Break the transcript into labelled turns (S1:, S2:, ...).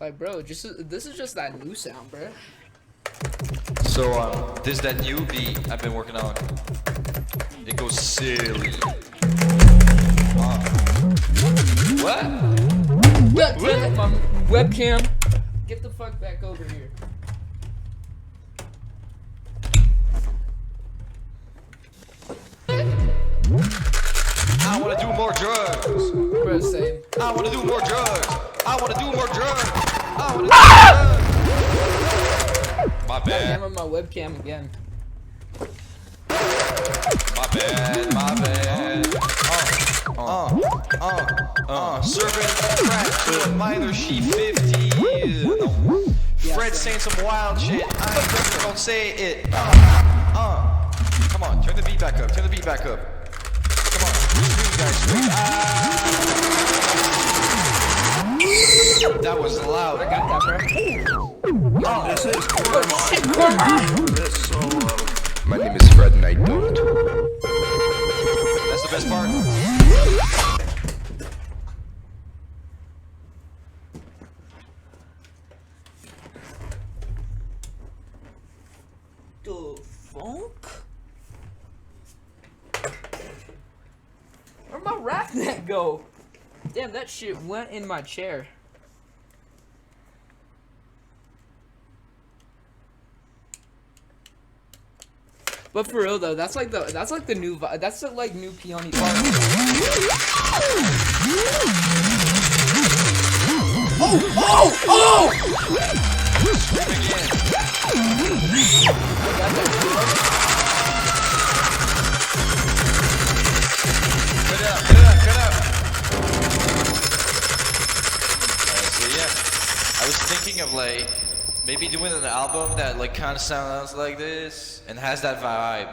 S1: Like, bro, this is just that new sound, bro.
S2: So, this is that new beat I've been working on. It goes silly. What?
S1: God damn it, my webcam. Get the fuck back over here.
S2: I wanna do more drugs.
S1: Bro, same.
S2: I wanna do more drugs. I wanna do more drugs. I wanna do more drugs. My
S1: God
S2: bad.
S1: damn it, my webcam again.
S2: My bad. My bad. Serving crack to a minor, she 50. Fred saying some wild shit. I ain't gonna say it. Come on, turn the beat back up. Turn the beat back up. Come on, scream, guys, scream. That was loud.
S1: I got that, bro.
S3: This is
S1: Shit, Corma.
S3: this solo. My name is Fred and I don't.
S2: That's the best part.
S1: The funk? Where'd my rap net go? Damn, that shit went in my chair. But for real though, that's like the new that's the like new peony part. Oh!
S2: Get up. So yeah, I was thinking of like maybe doing an album that like kind of sounds like this and has that vibe.